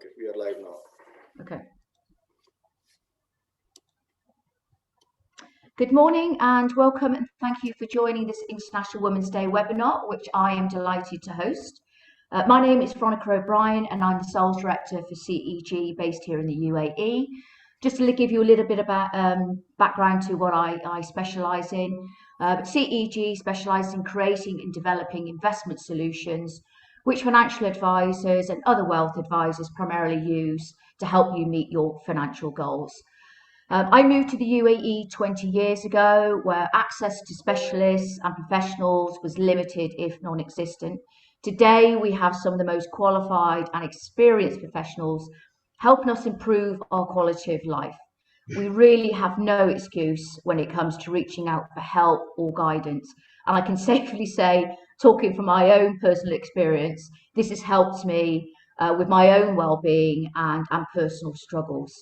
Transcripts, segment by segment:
Okay, we are live now. Okay. Good morning and welcome, and thank you for joining this International Women's Day webinar, which I am delighted to host. My name is Veronica O'Brien and I'm the Sales Director for CEG based here in the UAE. Just to give you a little bit about background to what I specialise in. CEG specialises in creating and developing investment solutions which financial advisors and other wealth advisors primarily use to help you meet your financial goals. I moved to the UAE 20 years ago, where access to specialists and professionals was limited, if non-existent. Today, we have some of the most qualified and experienced professionals helping us improve our quality of life. We really have no excuse when it comes to reaching out for help or guidance. And I can safely say, talking from my own personal experience, this has helped me with my own well-being and personal struggles.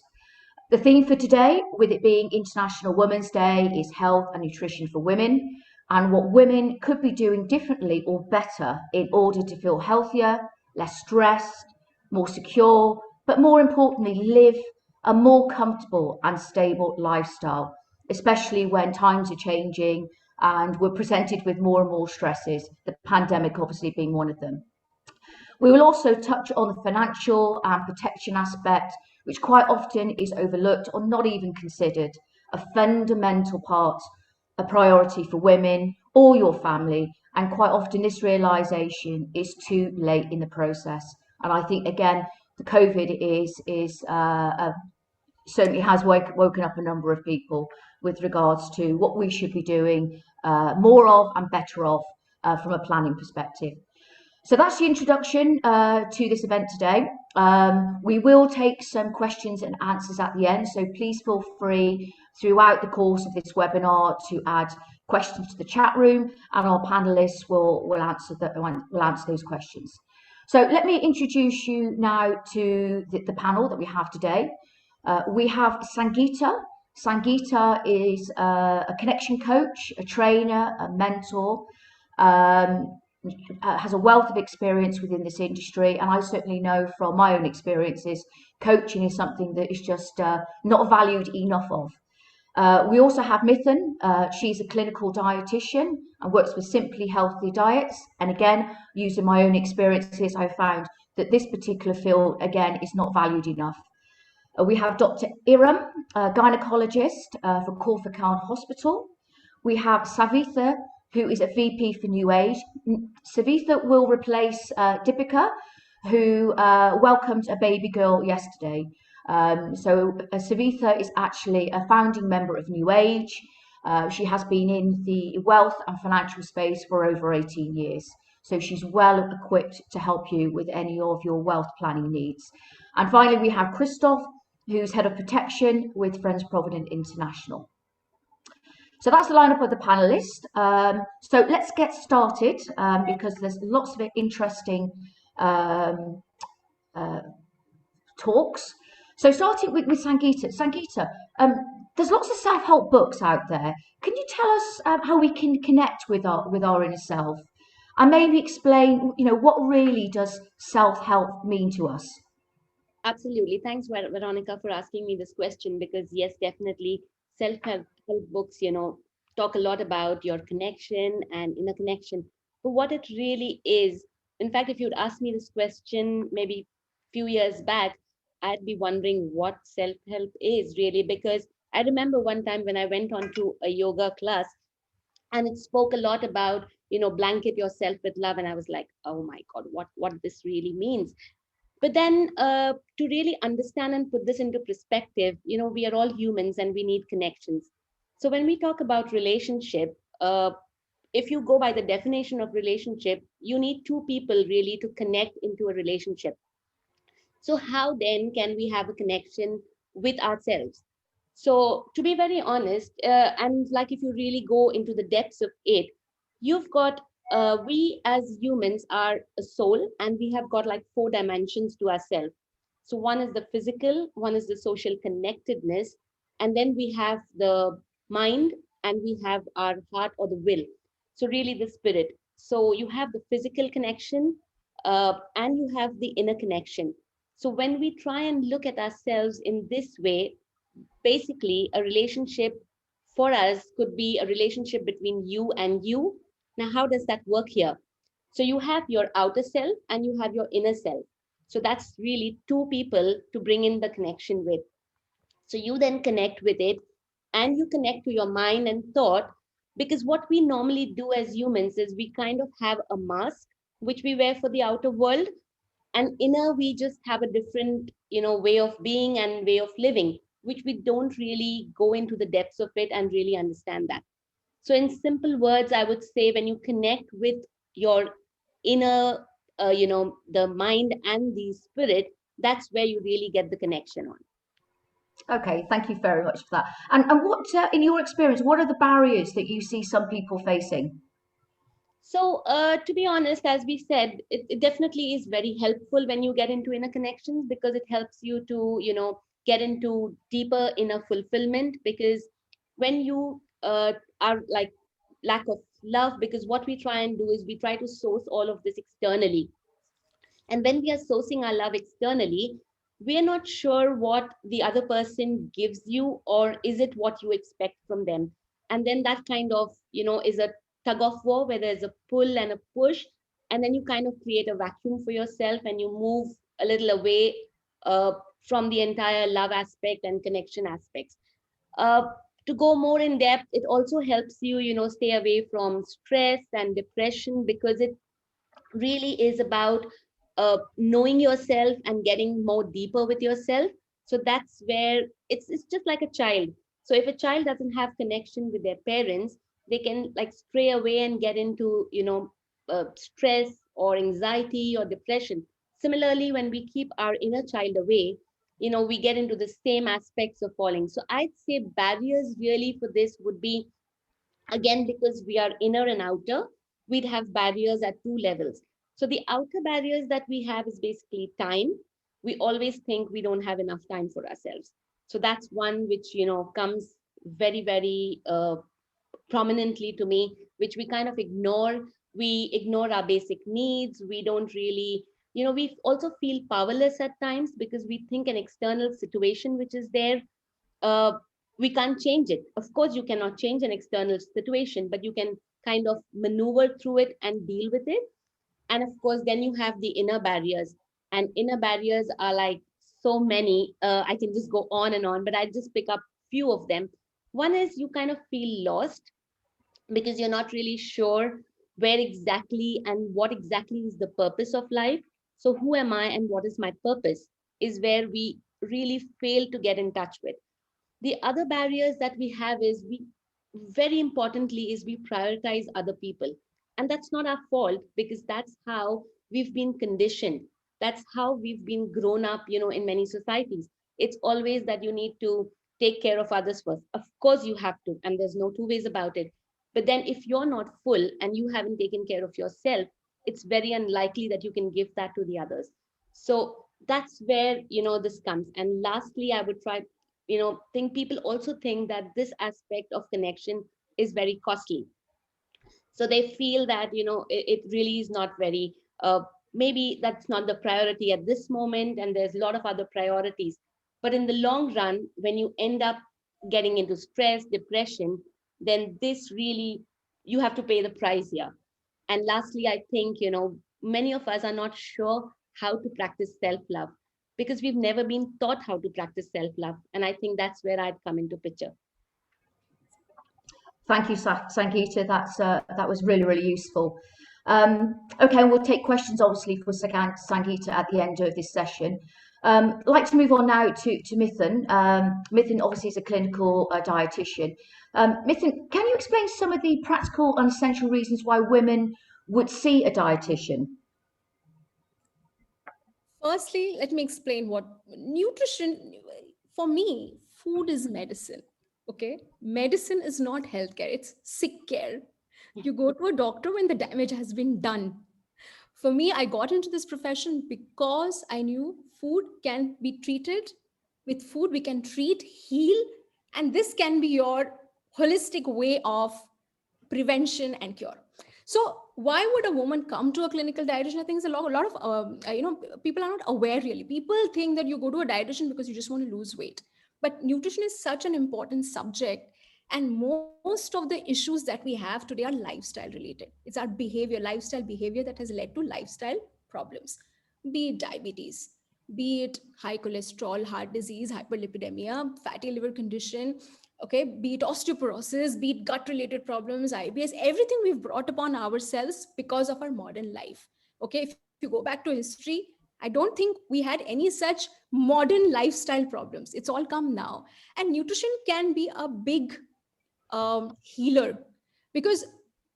The theme for today, with it being International Women's Day, is health and nutrition for women and what women could be doing differently or better in order to feel healthier, less stressed, more secure, but more importantly, live a more comfortable and stable lifestyle, especially when times are changing and we're presented with more and more stresses, the pandemic obviously being one of them. We will also touch on the financial and protection aspect, which quite often is overlooked or not even considered, a fundamental part, a priority for women or your family. And quite often this realisation is too late in the process. And I think, again, the COVID certainly has woken up a number of people with regards to what we should be doing more of and better of from a planning perspective. So that's the introduction to this event today. We will take some questions and answers at the end, so please feel free throughout the course of this webinar to add questions to the chat room, and our panelists will answer those questions. So let me introduce you now to the panel that we have today. We have Sangeeta. Sangeeta is a connection coach, a trainer, a mentor, has a wealth of experience within this industry, and I certainly know from my own experiences, coaching is something that is just not valued enough of. We also have Mitun. She's a clinical dietitian and works with Simply Healthy Diets. And again, using my own experiences, I found that this particular field, again, is not valued enough. We have Dr. Erum, a gynecologist for Khorfakkan Hospital. We have Savitha, who is a VP for New Age. Savitha will replace Dipika, who welcomed a baby girl yesterday. So Savitha is actually a founding member of New Age. She has been in the wealth and financial space for over 18 years. So she's well equipped to help you with any of your wealth planning needs. And finally, we have Christophe, who's head of protection with Friends Provident International. So that's the lineup of the panelists. So let's get started because there's lots of interesting talks. So starting with Sangeeta. Sangeeta, there's lots of self-help books out there. Can you tell us how we can connect with our inner self, and maybe explain, what really does self-help mean to us? Absolutely. Thanks, Veronica, for asking me this question, because yes, definitely self-help books, talk a lot about your connection and inner connection. But what it really is, in fact, if you'd asked me this question maybe a few years back, I'd be wondering what self-help is really, because I remember one time when I went on to a yoga class and it spoke a lot about, blanket yourself with love. And I was like, oh my God, what this really means. But then to really understand and put this into perspective, we are all humans and we need connections. So when we talk about relationship, if you go by the definition of relationship, you need two people really to connect into a relationship. So how then can we have a connection with ourselves? So to be very honest, and like if you really go into the depths of it, you've got we as humans are a soul, and we have got like 4 dimensions to ourselves. So one is the physical, one is the social connectedness, and then we have the mind, and we have our heart or the will. So really the spirit. So you have the physical connection, and you have the inner connection. So when we try and look at ourselves in this way, basically a relationship for us could be a relationship between you and you. Now, how does that work here? So you have your outer self and you have your inner self. So that's really two people to bring in the connection with. So you then connect with it and you connect to your mind and thought, because what we normally do as humans is we kind of have a mask which we wear for the outer world, and inner we just have a different, way of being and way of living, which we don't really go into the depths of it and really understand that. So in simple words, I would say when you connect with your inner, the mind and the spirit, that's where you really get the connection on. Okay, thank you very much for that. And what, in your experience, what are the barriers that you see some people facing? So, to be honest, as we said, it definitely is very helpful when you get into inner connections, because it helps you to, get into deeper inner fulfillment. Because when you are like lack of love, because what we try and do is we try to source all of this externally. And when we are sourcing our love externally, we are not sure what the other person gives you, or is it what you expect from them. And then that kind of, is a tug of war where there's a pull and a push. And then you kind of create a vacuum for yourself and you move a little away uh, from the entire love aspect and connection aspects. Uh, to go more in depth, it also helps you, stay away from stress and depression, because it really is about knowing yourself and getting more deeper with yourself. So that's where it's just like a child. So if a child doesn't have connection with their parents, they can like stray away and get into, stress or anxiety or depression. Similarly, when we keep our inner child away, we get into the same aspects of falling. So I'd say barriers really for this would be, again, because we are inner and outer, we'd have barriers at two levels. So the outer barriers that we have is basically time. We always think we don't have enough time for ourselves. So that's one which, comes very, very prominently to me, which we kind of ignore. We ignore our basic needs. We don't really, we also feel powerless at times, because we think an external situation which is there, uh, we can't change it. Of course, you cannot change an external situation, but you can kind of maneuver through it and deal with it. And of course, then you have the inner barriers. And inner barriers are like so many. I can just go on and on, but I just pick up few of them. One is you kind of feel lost, because you're not really sure where exactly and what exactly is the purpose of life. So who am I and what is my purpose is where we really fail to get in touch with. The other barriers that we have is we, very importantly, is we prioritize other people. And that's not our fault, because that's how we've been conditioned. That's how we've been grown up, in many societies. It's always that you need to take care of others first. Of course you have to, and there's no two ways about it. But then if you're not full and you haven't taken care of yourself, it's very unlikely that you can give that to the others. So that's where, this comes. And lastly, I would try, think people also think that this aspect of connection is very costly. So they feel that, it really is not very, maybe that's not the priority at this moment, and there's a lot of other priorities. But in the long run, when you end up getting into stress, depression, then this really, you have to pay the price here. And lastly, I think, many of us are not sure how to practice self-love, because we've never been taught how to practice self-love. And I think that's where I'd come into picture. Thank you, Sangeeta. That was really, really useful. Okay, we'll take questions obviously for Sangeeta at the end of this session. I'd like to move on now to Mitun. Mitun obviously is a clinical dietitian. Mitun, can you explain some of the practical and essential reasons why women would see a dietitian? Firstly, let me explain what nutrition, for me, food is medicine. Okay. Medicine is not healthcare, it's sick care. You go to a doctor when the damage has been done. For me, I got into this profession because I knew food can be treated. With food, we can treat, heal, and this can be your holistic way of prevention and cure. So why would a woman come to a clinical dietitian? I think it's a lot of people are not aware really. People think that you go to a dietitian because you just want to lose weight, but nutrition is such an important subject, and most of the issues that we have today are lifestyle related. It's our behavior, lifestyle behavior, that has led to lifestyle problems, be it diabetes, be it high cholesterol, heart disease, hyperlipidemia, fatty liver condition, okay, be it osteoporosis, be it gut related problems, IBS, everything we've brought upon ourselves because of our modern life. Okay, if you go back to history, I don't think we had any such modern lifestyle problems. It's all come now. And nutrition can be a big healer, because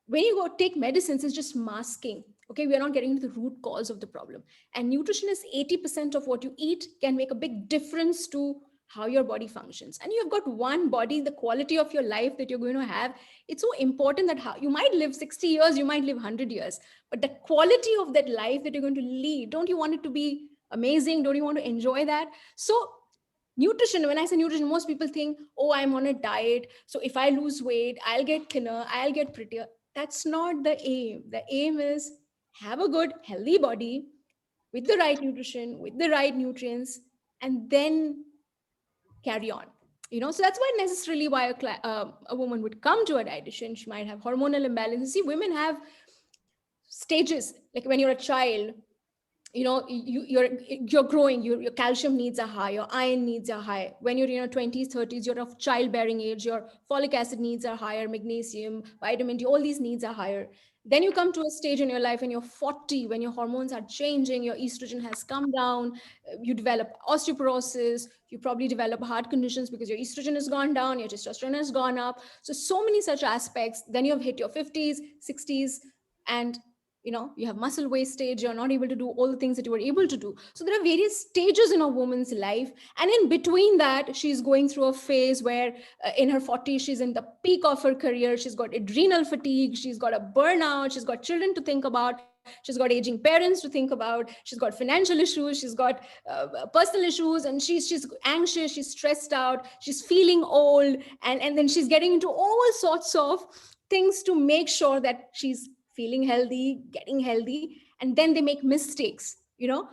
when you go take medicines, it's just masking. Okay, we are not getting into the root cause of the problem. And nutrition is 80% of what you eat can make a big difference to how your body functions. And you've got one body, the quality of your life that you're going to have. It's so important that how you might live 60 years, you might live 100 years, but the quality of that life that you're going to lead, don't you want it to be amazing? Don't you want to enjoy that? So nutrition, when I say nutrition, most people think, oh, I'm on a diet, so if I lose weight, I'll get thinner, I'll get prettier. That's not the aim. The aim is have a good healthy body with the right nutrition, with the right nutrients, and then carry on. So that's why necessarily why a woman would come to a dietitian. She might have hormonal imbalances. See, women have stages. Like when you're a child, you're growing, your calcium needs are high, your iron needs are high. When you're 20s 30s, you're of childbearing age, your folic acid needs are higher, magnesium, vitamin D, all these needs are higher. Then you come to a stage in your life when you're 40, when your hormones are changing, your estrogen has come down, you develop osteoporosis, you probably develop heart conditions because your estrogen has gone down, your testosterone has gone up. So many such aspects. Then you have hit your 50s 60s, and you have muscle wastage, you're not able to do all the things that you were able to do. So there are various stages in a woman's life, and in between that, she's going through a phase where in her 40s, she's in the peak of her career, she's got adrenal fatigue, she's got a burnout, she's got children to think about, she's got aging parents to think about, she's got financial issues, she's got personal issues, and she's anxious, she's stressed out, she's feeling old, and then she's getting into all sorts of things to make sure that she's feeling healthy, getting healthy, and then they make mistakes.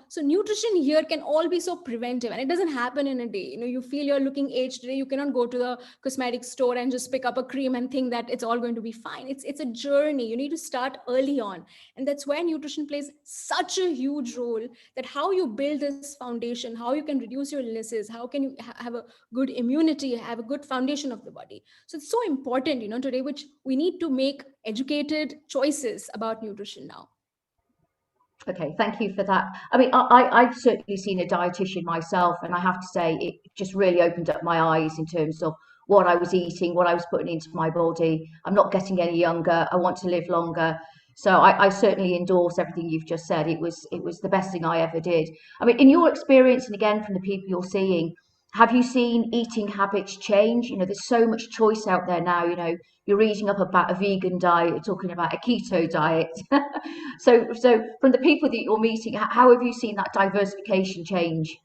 So nutrition here can all be so preventive, and it doesn't happen in a day. You feel you're looking aged today, you cannot go to the cosmetic store and just pick up a cream and think that it's all going to be fine. It's a journey. You need to start early on, and that's where nutrition plays such a huge role, that how you build this foundation, how you can reduce your illnesses, how can you have a good immunity, have a good foundation of the body. So it's so important, today, which we need to make educated choices about nutrition now. Okay, thank you for that. I mean, I've certainly seen a dietitian myself, and I have to say it just really opened up my eyes in terms of what I was eating, what I was putting into my body. I'm not getting any younger. I want to live longer. So I certainly endorse everything you've just said. It was the best thing I ever did. I mean, in your experience, and again from the people you're seeing, have you seen eating habits change? There's so much choice out there now. You're reading up about a vegan diet, you're talking about a keto diet. So from the people that you're meeting, how have you seen that diversification change?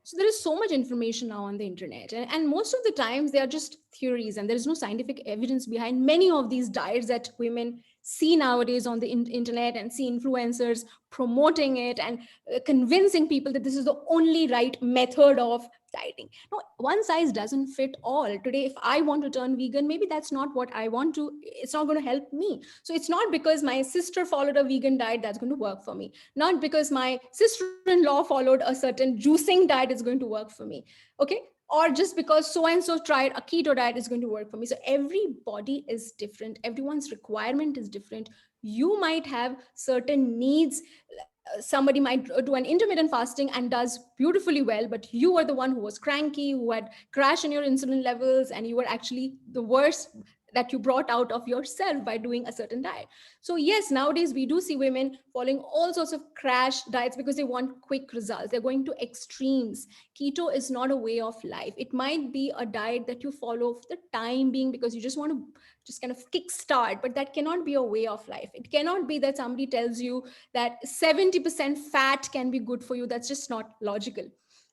So there is so much information now on the internet, and most of the times they are just theories, and there is no scientific evidence behind many of these diets that women see nowadays on the internet, and see influencers promoting it and convincing people that this is the only right method of dieting. No, one size doesn't fit all. Today, if I want to turn vegan, maybe that's not what I want to, it's not going to help me. So it's not because my sister followed a vegan diet that's going to work for me, not because my sister-in-law followed a certain juicing diet is going to work for me. Okay, or just because so and so tried a keto diet is going to work for me. So everybody is different, everyone's requirement is different. You might have certain needs. Somebody might do an intermittent fasting and does beautifully well, but you were the one who was cranky, who had crash in your insulin levels, and you were actually the worst that you brought out of yourself by doing a certain diet. So yes, nowadays we do see women following all sorts of crash diets because they want quick results. They're going to extremes. Keto is not a way of life. It might be a diet that you follow for the time being because you just want to just kind of kickstart, but that cannot be a way of life. It cannot be that somebody tells you that 70% fat can be good for you. That's just not logical.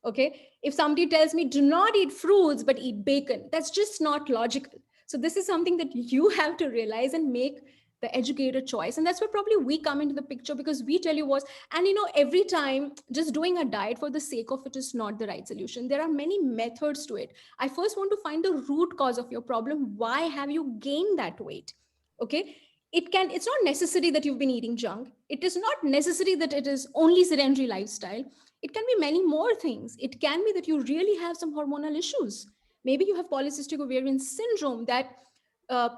Okay, if somebody tells me do not eat fruits but eat bacon, that's just not logical. So this is something that you have to realize and make the educated choice. And that's where probably we come into the picture, because we tell you what, and every time just doing a diet for the sake of it is not the right solution. There are many methods to it. I first want to find the root cause of your problem. Why have you gained that weight? Okay. It's not necessary that you've been eating junk. It is not necessary that it is only sedentary lifestyle. It can be many more things. It can be that you really have some hormonal issues. Maybe you have polycystic ovarian syndrome that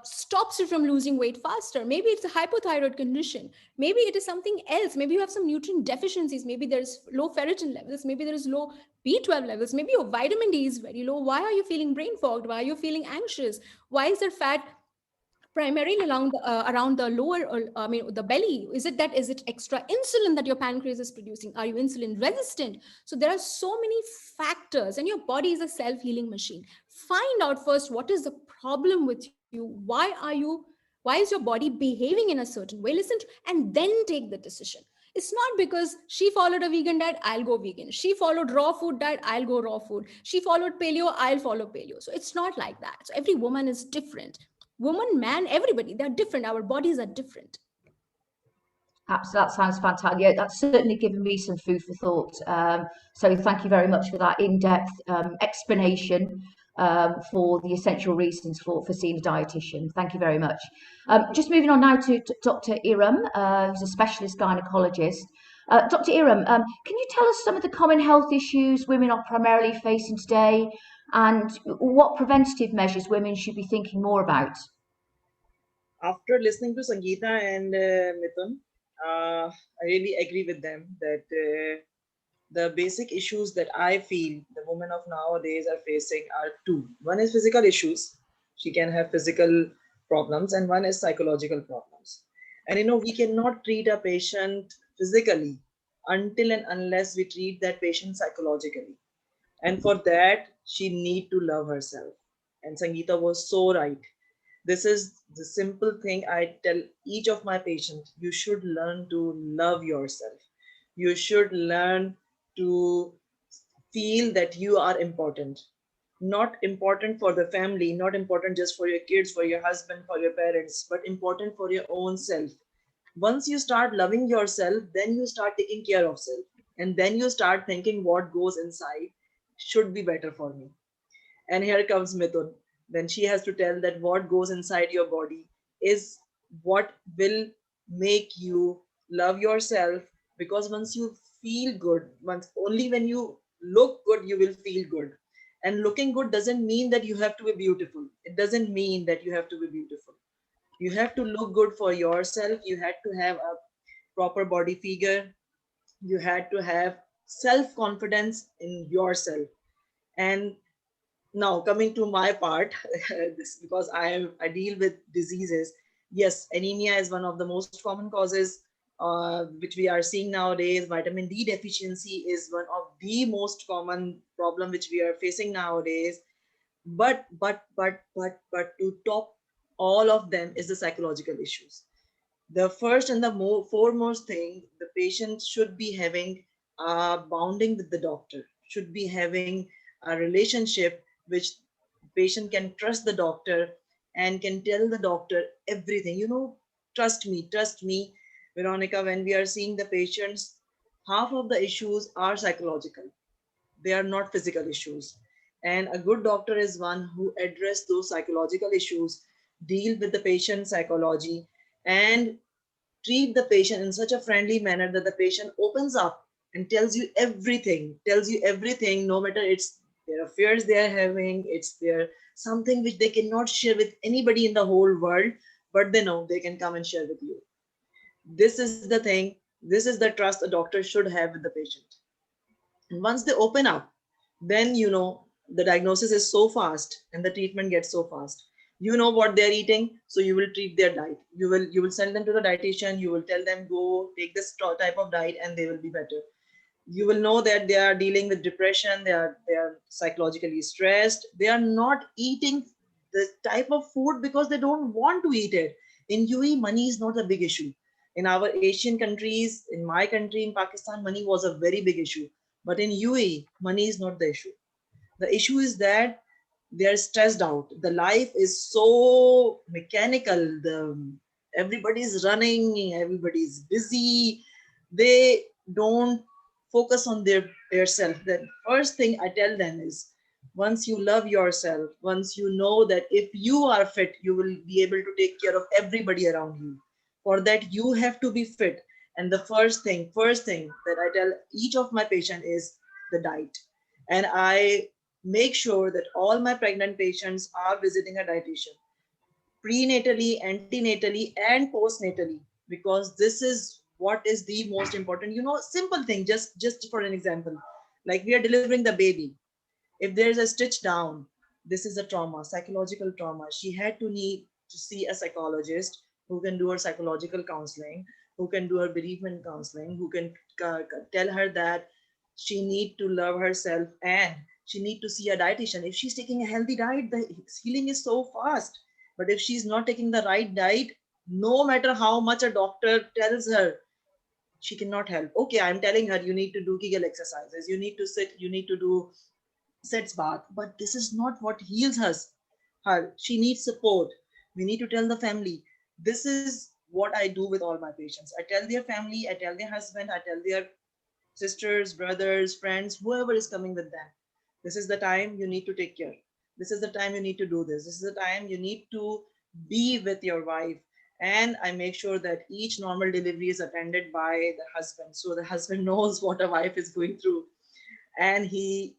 stops you from losing weight faster. Maybe it's a hypothyroid condition. Maybe it is something else. Maybe you have some nutrient deficiencies. Maybe there's low ferritin levels. Maybe there is low B12 levels. Maybe your vitamin D is very low. Why are you feeling brain fogged? Why are you feeling anxious? Why is there fat primarily around the lower, I mean, the belly? Is it extra insulin that your pancreas is producing? Are you insulin resistant? So there are so many factors, and your body is a self-healing machine. Find out first what is the problem with you. Why is your body behaving in a certain way? And then take the decision. It's not because she followed a vegan diet, I'll go vegan. She followed raw food diet, I'll go raw food. She followed paleo, I'll follow paleo. So it's not like that. So every woman is different. Woman, man, everybody, they're different. Our bodies are different. Absolutely, that sounds fantastic. Yeah, that's certainly given me some food for thought. So thank you very much for that in-depth explanation for the essential reasons for seeing a dietitian. Thank you very much. Just moving on now to Dr. Erum, who's a specialist gynecologist. Dr. Erum, can you tell us some of the common health issues women are primarily facing today, and what preventative measures women should be thinking more about? After listening to Sangeeta and Mitun, I really agree with them that the basic issues that I feel the women of nowadays are facing are two. One is physical issues. She can have physical problems, and one is psychological problems. And we cannot treat a patient physically until and unless we treat that patient psychologically. And for that, she need to love herself. And Sangeeta was so right. This is the simple thing I tell each of my patients. You should learn to love yourself. You should learn to feel that you are important. Not important for the family, not important just for your kids, for your husband, for your parents, but important for your own self. Once you start loving yourself, then you start taking care of self. And then you start thinking what goes inside should be better for me. And here comes Mithun. Then she has to tell that what goes inside your body is what will make you love yourself. Because once you feel good, only when you look good, you will feel good. And looking good doesn't mean that you have to be beautiful. It doesn't mean that you have to be beautiful. You have to look good for yourself. You had to have a proper body figure. You had to have self confidence in yourself. And now coming to my part, this because I deal with diseases. Yes, anemia is one of the most common causes which we are seeing nowadays. Vitamin D deficiency is one of the most common problem which we are facing nowadays. But to top all of them is the psychological issues. The first and the foremost thing, the patient should be having a bonding with the doctor, should be having a relationship which patient can trust the doctor and can tell the doctor everything. Trust me, Veronica, when we are seeing the patients, half of the issues are psychological. They are not physical issues. And a good doctor is one who address those psychological issues, deal with the patient psychology, and treat the patient in such a friendly manner that the patient opens up and tells you everything, no matter it's their affairs they are having, it's their something which they cannot share with anybody in the whole world, but they know they can come and share with you. This is the thing, this is the trust a doctor should have with the patient. And once they open up, then the diagnosis is so fast and the treatment gets so fast. You know what they're eating, so you will treat their diet. You will send them to the dietitian. You will tell them, go take this type of diet and they will be better. You will know that they are dealing with depression, they are psychologically stressed, they are not eating the type of food because they don't want to eat it. In UAE, money is not a big issue. In our Asian countries, in my country, in Pakistan, money was a very big issue. But in UAE, money is not the issue. The issue is that they are stressed out. The life is so mechanical. everybody's running, everybody's busy. They don't focus on their self. The first thing I tell them is, once you love yourself, once you know that if you are fit, you will be able to take care of everybody around you. For that, you have to be fit. And the first thing that I tell each of my patient is the diet. And I make sure that all my pregnant patients are visiting a dietitian prenatally, antenatally, and postnatally, because this is what is the most important. Simple thing, just for an example, like we are delivering the baby. If there is a stitch down, this is a trauma, psychological trauma. She had to need to see a psychologist who can do her psychological counseling, who can do her bereavement counseling, who can tell her that she need to love herself, and she need to see a dietitian. If she's taking a healthy diet, the healing is so fast. But if she's not taking the right diet, no matter how much a doctor tells her, she cannot help. Okay, I'm telling her you need to do Kegel exercises, you need to sit, you need to do sets bath, but this is not what heals her. She needs support. We need to tell the family. This is what I do with all my patients. I tell their family, I tell their husband, I tell their sisters, brothers, friends, whoever is coming with them. This is the time you need to take care. This is the time you need to do this. This is the time you need to be with your wife. And I make sure that each normal delivery is attended by the husband. So the husband knows what a wife is going through. And he,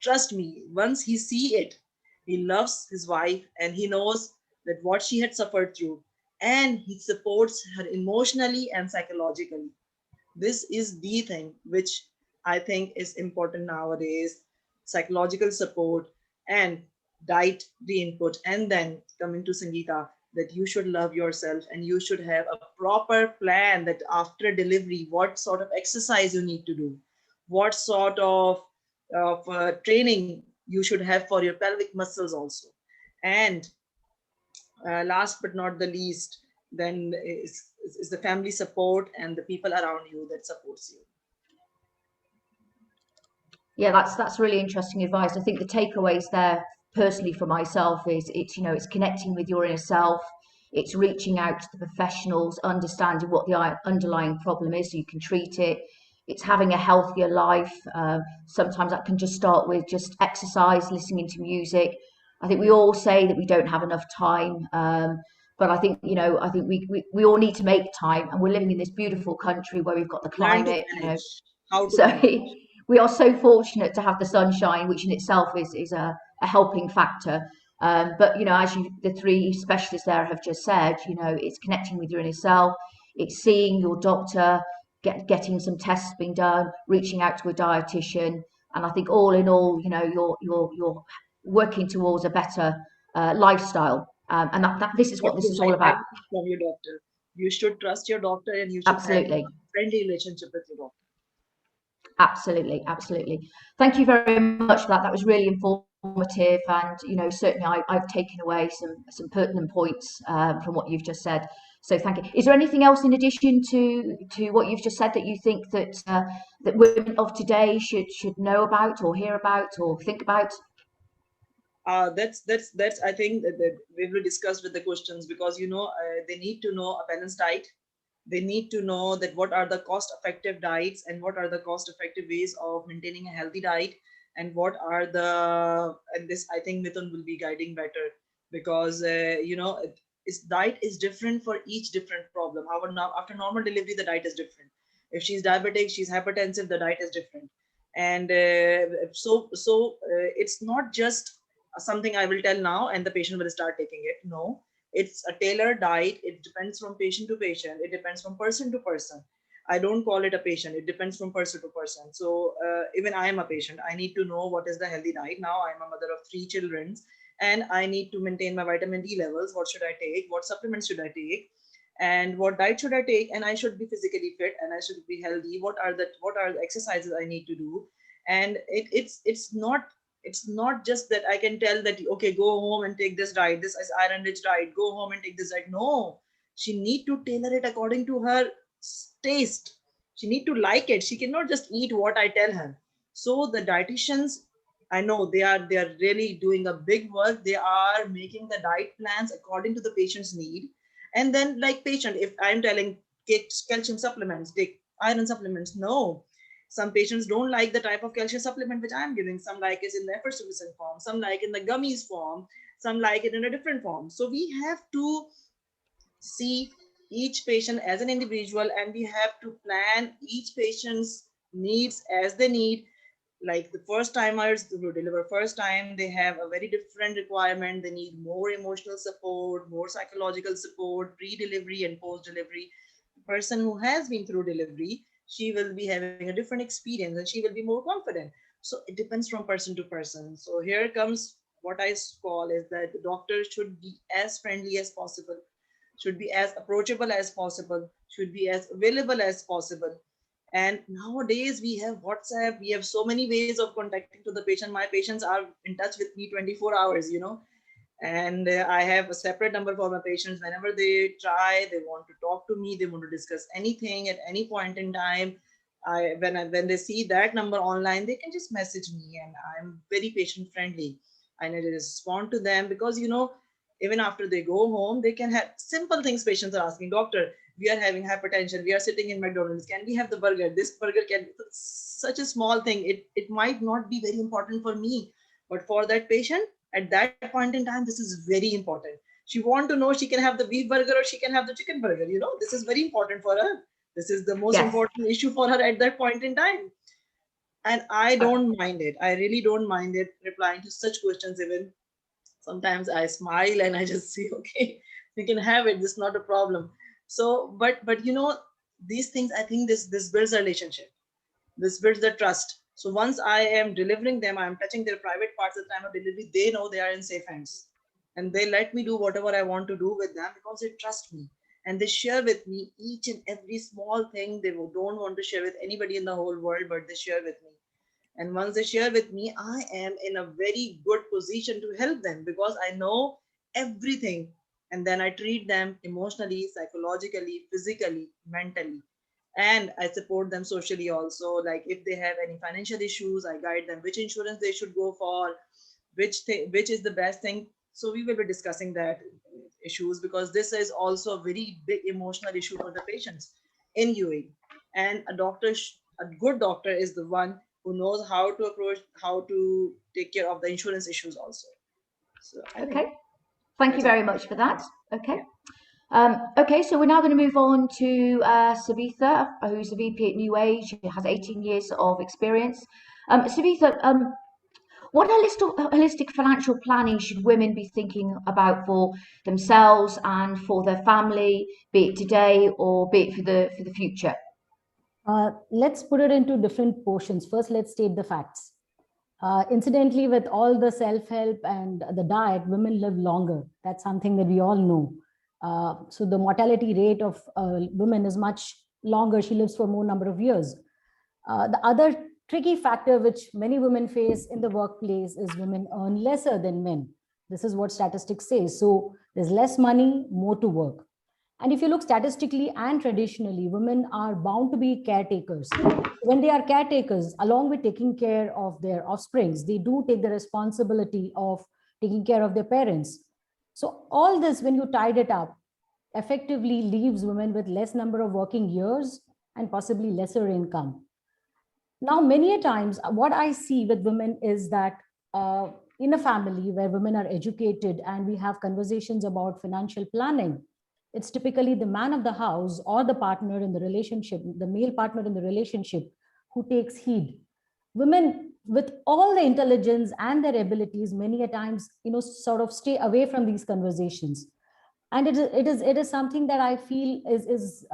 trust me, once he see it, he loves his wife and he knows that what she had suffered through. And he supports her emotionally and psychologically. This is the thing which I think is important nowadays: psychological support and diet the input. And then coming to Sangeeta, that you should love yourself and you should have a proper plan that after delivery, what sort of exercise you need to do, what sort of training you should have for your pelvic muscles also. And last but not the least, then is the family support and the people around you that supports you. Yeah, that's really interesting advice. I think the takeaways there personally for myself is it's connecting with your inner self, it's reaching out to the professionals, understanding what the underlying problem is so you can treat it. It's having a healthier life. Sometimes that can just start with just exercise, listening to music. I think we all say that we don't have enough time, but I think we all need to make time, and we're living in this beautiful country where we've got the Learn to climate. manage. How to So manage. we are so fortunate to have the sunshine, which in itself is a helping factor. But as the three specialists there have just said, it's connecting with your inner self, it's seeing your doctor, getting some tests being done, reaching out to a dietitian, and I think all in all, you're working towards a better lifestyle, and that this is Not what this to is all hide about. anything from your doctor. You should trust your doctor and you should have Absolutely. a friendly relationship with your doctor. Absolutely, absolutely. Thank you very much for that. That was really informative, and certainly I've taken away some pertinent points from what you've just said. So thank you. Is there anything else in addition to what you've just said that you think that women of today should know about, or hear about, or think about? That's I think that we will discuss with the questions, because they need to know a balanced diet. They need to know that what are the cost effective diets and what are the cost effective ways of maintaining a healthy diet, and what are the, and this I think Mitun will be guiding better, because diet is different for each different problem. Our now after normal delivery, the diet is different. If she's diabetic, she's hypertensive, the diet is different. And it's not just something I will tell now and the patient will start taking it. No, it's a tailored diet. It depends from patient to patient. It depends from person to person. I don't call it a patient. It depends from person to person. So even I am a patient. I need to know what is the healthy diet. Now I'm a mother of 3 children, and I need to maintain my vitamin D levels. What should I take? What supplements should I take? And what diet should I take? And I should be physically fit and I should be healthy. What are the exercises I need to do? And it's not just that I can tell that, okay, go home and take this diet. This is iron rich diet. Go home and take this diet. No, she need to tailor it according to her taste. She need to like it. She cannot just eat what I tell her. So the dietitians, I know they are really doing a big work. They are making the diet plans according to the patient's need. And then like patient, if I'm telling take calcium supplements, take iron supplements, no. Some patients don't like the type of calcium supplement which I'm giving. Some like it in the effervescent form, some like in the gummies form, some like it in a different form. So we have to see each patient as an individual, and we have to plan each patient's needs as they need. Like the first timers who deliver first time, they have a very different requirement. They need more emotional support, more psychological support, pre-delivery and post-delivery. The person who has been through delivery, she will be having a different experience and she will be more confident. So it depends from person to person. So here comes what I call is that the doctor should be as friendly as possible, should be as approachable as possible, should be as available as possible. And nowadays we have WhatsApp, we have so many ways of contacting to the patient. My patients are in touch with me 24 hours, and I have a separate number for my patients. Whenever they try, they want to talk to me, they want to discuss anything at any point in time. When they see that number online, they can just message me, and I'm very patient friendly. I need to respond to them because even after they go home, they can have simple things. Patients are asking, doctor, we are having hypertension, we are sitting in McDonald's, can we have the burger? This burger can, such a small thing. It might not be very important for me, but for that patient at that point in time, this is very important. She want to know she can have the beef burger or she can have the chicken burger. This is very important for her. This is the most Yes. important issue for her at that point in time. And I Uh, don't mind it. I really don't mind it replying to such questions. Even sometimes I smile and I just say, okay, you can have it. This is not a problem. So, but these things, I think this builds a relationship. This builds the trust. So once I am delivering them, I'm touching their private parts at the time of delivery, they know they are in safe hands. And they let me do whatever I want to do with them because they trust me. And they share with me each and every small thing they don't want to share with anybody in the whole world, but they share with me. And once they share with me, I am in a very good position to help them because I know everything. And then I treat them emotionally, psychologically, physically, mentally. And I support them socially also. Like if they have any financial issues, I guide them which insurance they should go for, which is the best thing. So we will be discussing that issues because this is also a very big emotional issue for the patients in UAE. And a good doctor is the one who knows how to approach, how to take care of the insurance issues also. So I think okay. Thank you that's all. very much for that. Okay. Yeah. Okay, so we're now going to move on to Savitha, who's the VP at New Age. She has 18 years of experience. Savitha, what holistic financial planning should women be thinking about for themselves and for their family, be it today or be it for the future? Let's put it into different portions. First, let's state the facts. Incidentally, with all the self-help and the diet, women live longer. That's something that we all know. So the mortality rate of women is much longer. She lives for more number of years. The other tricky factor which many women face in the workplace is women earn lesser than men. This is what statistics say. So there's less money, more to work. And if you look statistically and traditionally, women are bound to be caretakers. When they are caretakers, along with taking care of their offsprings, they do take the responsibility of taking care of their parents. So all this, when you tied it up, effectively leaves women with less number of working years and possibly lesser income. Now, many a times, what I see with women is that in a family where women are educated and we have conversations about financial planning, it's typically the man of the house or the partner in the relationship, the male partner in the relationship, who takes heed. Women with all the intelligence and their abilities, many a times, sort of stay away from these conversations. And it is something that I feel is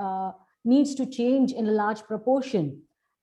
needs to change in a large proportion.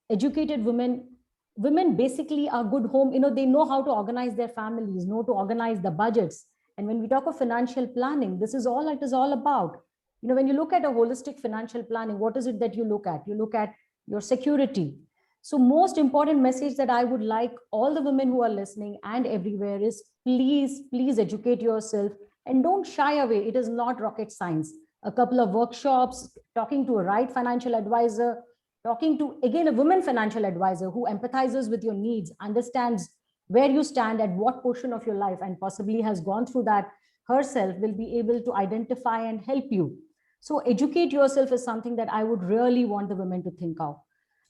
Educated women basically are good home, they know how to organize their families, know to organize the budgets. And when we talk of financial planning, this is all it is all about. When you look at a holistic financial planning, what is it that you look at? You look at your security. So most important message that I would like all the women who are listening and everywhere is, please educate yourself and don't shy away. It is not rocket science. A couple of workshops, talking to a right financial advisor, talking to, again, a woman financial advisor who empathizes with your needs, understands where you stand at what portion of your life, and possibly has gone through that herself, will be able to identify and help you. So educate yourself is something that I would really want the women to think of.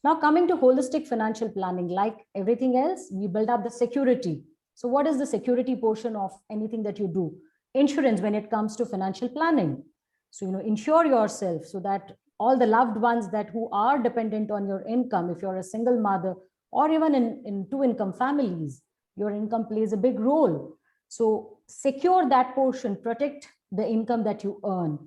Now, coming to holistic financial planning, like everything else, we build up the security. So what is the security portion of anything that you do? Insurance when it comes to financial planning. So, insure yourself so that all the loved ones that who are dependent on your income, if you're a single mother or even in two income families, your income plays a big role. So secure that portion, protect the income that you earn,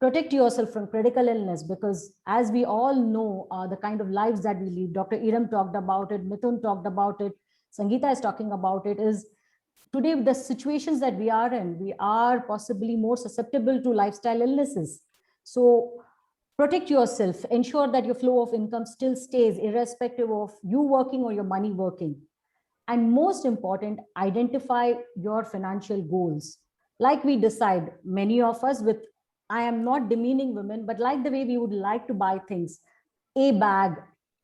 protect yourself from critical illness, because as we all know, the kind of lives that we lead, Dr. Erum talked about it, Mitun talked about it, Sangeeta is talking about it, is today the situations that we are in, we are possibly more susceptible to lifestyle illnesses. So protect yourself, ensure that your flow of income still stays irrespective of you working or your money working. And most important, identify your financial goals. Like we decide, many of us with, I am not demeaning women, but like the way we would like to buy things, a bag,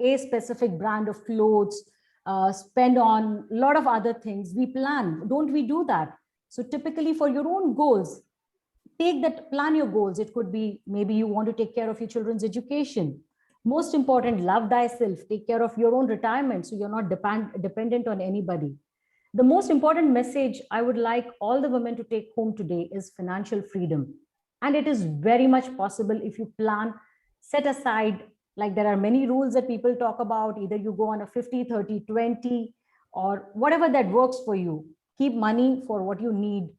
a specific brand of clothes, spend on a lot of other things, we plan. Don't we do that? So typically for your own goals, take that, plan your goals. It could be maybe you want to take care of your children's education. Most important, love thyself, take care of your own retirement so you're not dependent on anybody. The most important message I would like all the women to take home today is financial freedom. And it is very much possible if you plan, set aside, like there are many rules that people talk about, either you go on a 50, 30, 20, or whatever that works for you. Keep money for what you need,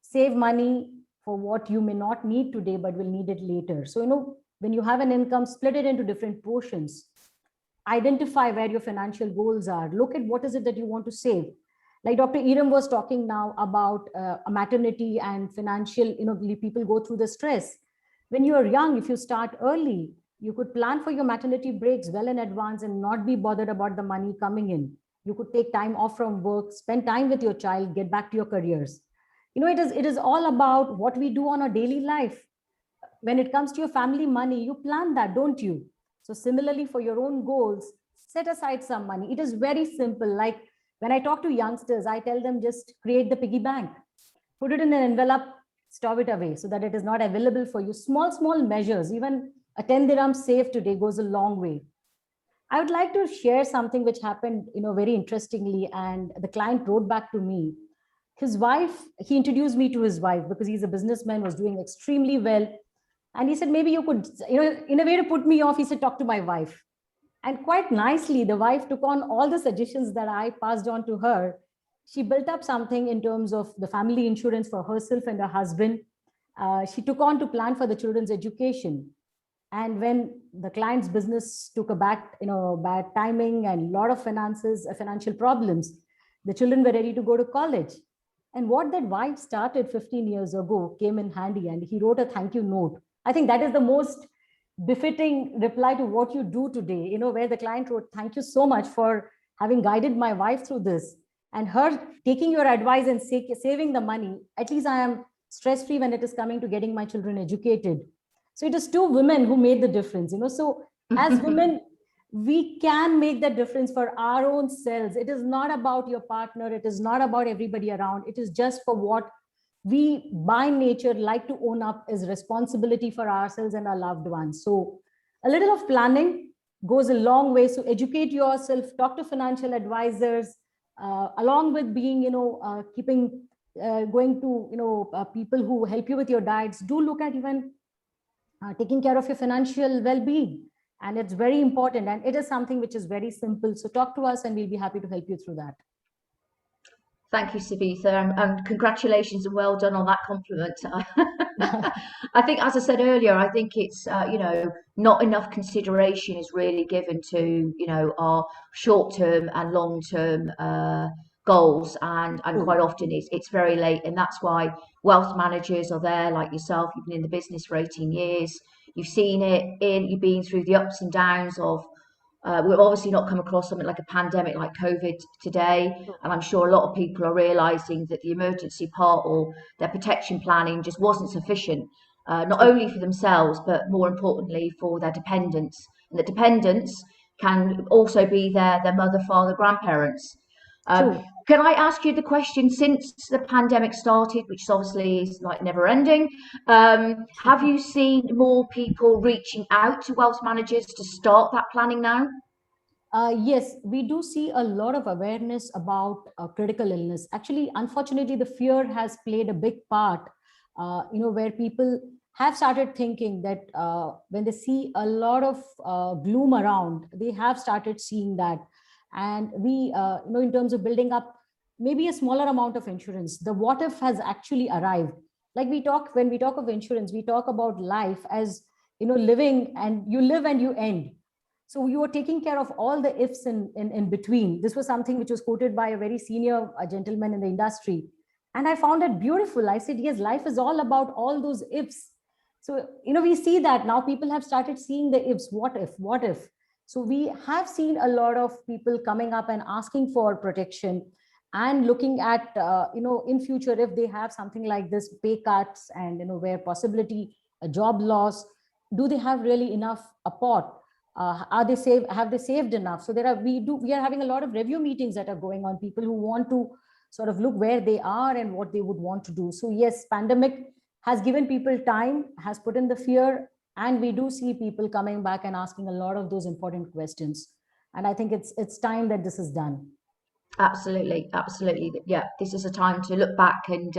save money for what you may not need today, but will need it later. So, when you have an income, split it into different portions. Identify where your financial goals are. Look at what is it that you want to save. Like Dr. Erum was talking now about a maternity and financial, people go through the stress. When you are young, if you start early, you could plan for your maternity breaks well in advance and not be bothered about the money coming in. You could take time off from work, spend time with your child, get back to your careers. It is all about what we do on our daily life. When it comes to your family money, you plan that, don't you? So similarly, for your own goals, set aside some money. It is very simple. Like when I talk to youngsters, I tell them just create the piggy bank, put it in an envelope, store it away so that it is not available for you. Small measures, even a 10 dirham save today goes a long way. I would like to share something which happened, very interestingly. And the client wrote back to me. His wife, he introduced me to his wife because he's a businessman, was doing extremely well. And he said, maybe you could, in a way to put me off, he said, talk to my wife. And quite nicely, the wife took on all the suggestions that I passed on to her. She built up something in terms of the family insurance for herself and her husband. She took on to plan for the children's education. And when the client's business took a bad timing and a lot of financial problems, the children were ready to go to college. And what that wife started 15 years ago came in handy, and he wrote a thank you note. I think that is the most befitting reply to what you do today, where the client wrote, thank you so much for having guided my wife through this, and her taking your advice and saving the money. At least I am stress-free when it is coming to getting my children educated. So it is two women who made the difference, So as women, we can make the difference for our own selves. It is not about your partner. It is not about everybody around. It is just for what we by nature like to own up as responsibility for ourselves and our loved ones. So a little of planning goes a long way. So educate yourself, talk to financial advisors, along with being, keeping, going to, people who help you with your diets. Do look at even taking care of your financial well-being. And it's very important. And it is something which is very simple. So talk to us and we'll be happy to help you through that. Thank you, Sangeeta, and congratulations and well done on that compliment. I think, as I said earlier, I think it's, not enough consideration is really given to, our short-term and long-term goals. And quite often it's very late. And that's why wealth managers are there, like yourself. You've been in the business for 18 years. You've seen it you've been through the ups and downs of, we've obviously not come across something like a pandemic like COVID today. And I'm sure a lot of people are realizing that the emergency part or their protection planning just wasn't sufficient, not only for themselves, but more importantly for their dependents. And the dependents can also be their mother, father, grandparents. True. Can I ask you the question, since the pandemic started, which obviously is like never ending, have you seen more people reaching out to wealth managers to start that planning now? Yes, we do see a lot of awareness about critical illness. Actually, unfortunately, the fear has played a big part, where people have started thinking that when they see a lot of gloom around, they have started seeing that. And we, in terms of building up maybe a smaller amount of insurance, the what if has actually arrived. Like when we talk of insurance, we talk about life as, living, and you live and you end. So you were taking care of all the ifs in between. This was something which was quoted by a very senior gentleman in the industry. And I found it beautiful. I said, yes, life is all about all those ifs. So, we see that now people have started seeing the ifs, what if, what if. So we have seen a lot of people coming up and asking for protection and looking at, in future, if they have something like this, pay cuts and, where possibility, a job loss, do they have really enough a pot? Are they have they saved enough? So we are having a lot of review meetings that are going on, people who want to sort of look where they are and what they would want to do. So yes, pandemic has given people time, has put in the fear, and we do see people coming back and asking a lot of those important questions. And I think it's time that this is done. Absolutely, absolutely. Yeah, this is a time to look back, and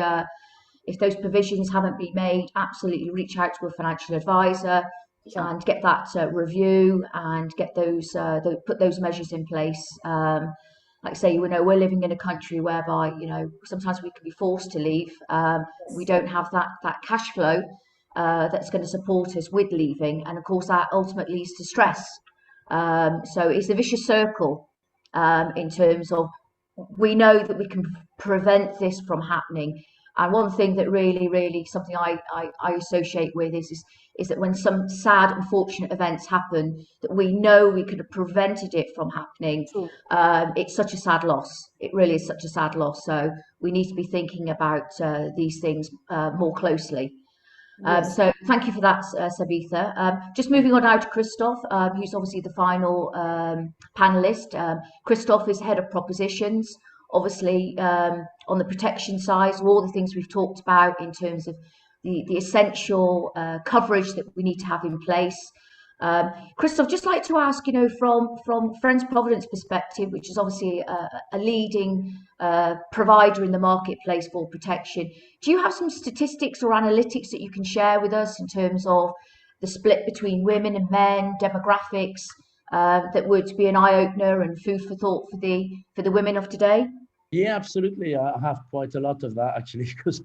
if those provisions haven't been made, absolutely reach out to a financial advisor. Sure. And get that review and get put those measures in place. Like I say, we're living in a country whereby, sometimes we can be forced to leave. We don't have that cash flow that's going to support us with leaving, and of course that ultimately leads to stress. So it's a vicious circle in terms of, we know that we can prevent this from happening. And one thing that really something I associate with is that when some sad, unfortunate events happen, that we know we could have prevented it from happening. It's such a sad loss. It really is such a sad loss. So we need to be thinking about these things more closely. Yes. So thank you for that, Sangeeta. Just moving on now to Christophe, who's obviously the final panelist. Christophe is head of propositions, obviously on the protection side, so all the things we've talked about in terms of the essential coverage that we need to have in place. Christophe, just like to ask, from Friends Provident's perspective, which is obviously a leading provider in the marketplace for protection, do you have some statistics or analytics that you can share with us in terms of the split between women and men, demographics, that would be an eye-opener and food for thought for the women of today? Yeah, absolutely. I have quite a lot of that, actually, because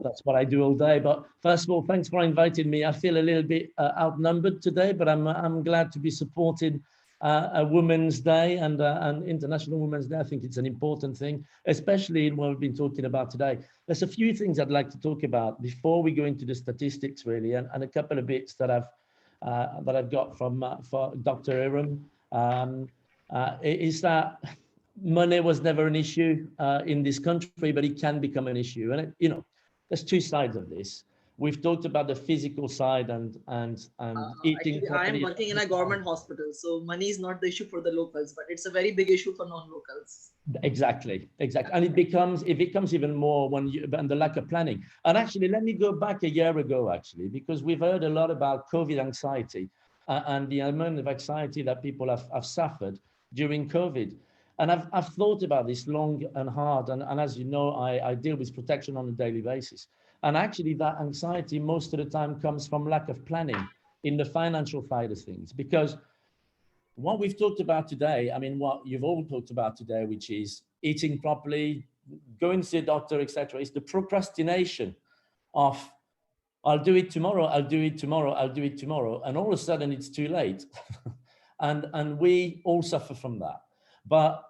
that's what I do all day. But first of all, thanks for inviting me. I feel a little bit outnumbered today, but I'm glad to be supporting a Women's Day and International Women's Day. I think it's an important thing, especially in what we've been talking about today. There's a few things I'd like to talk about before we go into the statistics, really, and a couple of bits that I've got from for Dr. Erum. Is that money was never an issue in this country, but it can become an issue. And there's two sides of this. We've talked about the physical side and eating. I am working in a government hospital, so money is not the issue for the locals, but it's a very big issue for non-locals. Exactly. And it becomes even more and the lack of planning. And actually, let me go back a year ago, actually, because we've heard a lot about COVID anxiety and the amount of anxiety that people have suffered during COVID. And I've thought about this long and hard. And as you know, I deal with protection on a daily basis. And actually that anxiety most of the time comes from lack of planning in the financial side of things. Because what we've talked about today, I mean, what you've all talked about today, which is eating properly, going to see a doctor, etc., is the procrastination of, I'll do it tomorrow, I'll do it tomorrow, I'll do it tomorrow. And all of a sudden it's too late. and we all suffer from that. But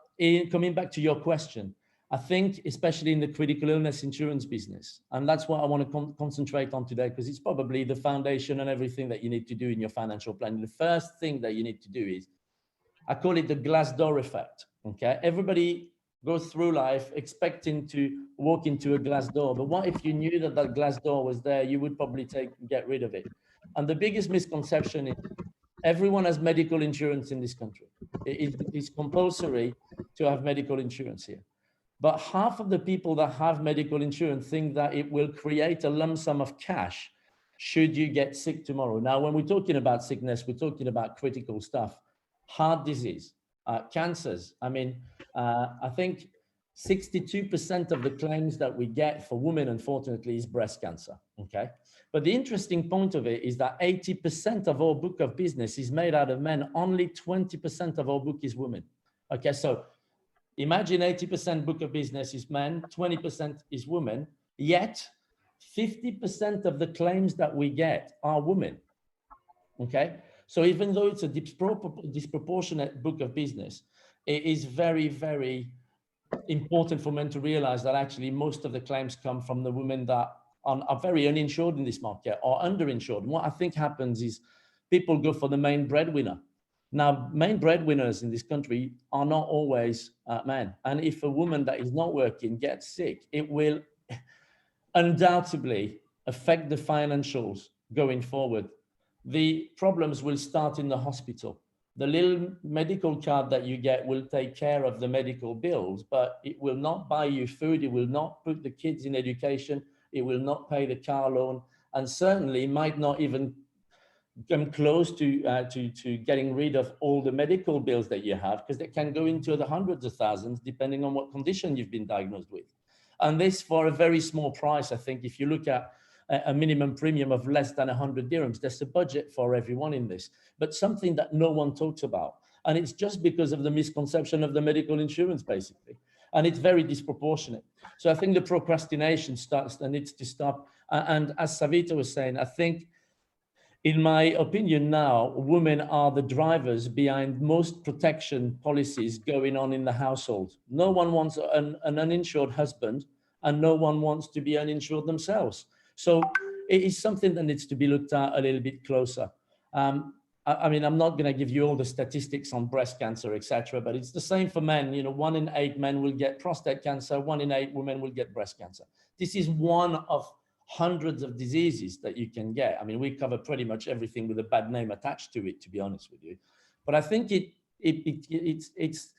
coming back to your question, I think especially in the critical illness insurance business, and that's what I want to concentrate on today, because it's probably the foundation and everything that you need to do in your financial planning. The first thing that you need to do is, I call it the glass door effect, okay? Everybody goes through life expecting to walk into a glass door, but what if you knew that that glass door was there? You would probably get rid of it. And the biggest misconception is Everyone has medical insurance in this country. It's compulsory to have medical insurance here. But half of the people that have medical insurance think that it will create a lump sum of cash should you get sick tomorrow. Now, when we're talking about sickness, we're talking about critical stuff, heart disease, cancers. I mean, I think 62% of the claims that we get for women, unfortunately, is breast cancer, okay? But the interesting point of it is that 80% of our book of business is made out of men. Only 20% of our book is women, okay? So imagine 80% book of business is men, 20% is women, yet 50% of the claims that we get are women, okay? So even though it's a disproportionate book of business, it is very, very important for men to realize that actually most of the claims come from the women that are very uninsured in this market or underinsured. And what I think happens is people go for the main breadwinner. Now, main breadwinners in this country are not always men. And if a woman that is not working gets sick, it will undoubtedly affect the financials going forward. The problems will start in the hospital. The little medical card that you get will take care of the medical bills, but it will not buy you food. It will not put the kids in education. It will not pay the car loan, and certainly might not even come close to getting rid of all the medical bills that you have, because they can go into the hundreds of thousands depending on what condition you've been diagnosed with. And this for a very small price. I think if you look at a minimum premium of less than 100 dirhams, there's a budget for everyone in this, but something that no one talks about. And it's just because of the misconception of the medical insurance, basically. And it's very disproportionate. So I think the procrastination needs to stop. And as Savita was saying, I think, in my opinion now, women are the drivers behind most protection policies going on in the household. No one wants an uninsured husband, and no one wants to be uninsured themselves. So it is something that needs to be looked at a little bit closer. I mean, I'm not going to give you all the statistics on breast cancer, etc., but it's the same for men. You know, 1 in 8 men will get prostate cancer, 1 in 8 women will get breast cancer. This is one of hundreds of diseases that you can get. I mean, we cover pretty much everything with a bad name attached to it, to be honest with you. But I think it's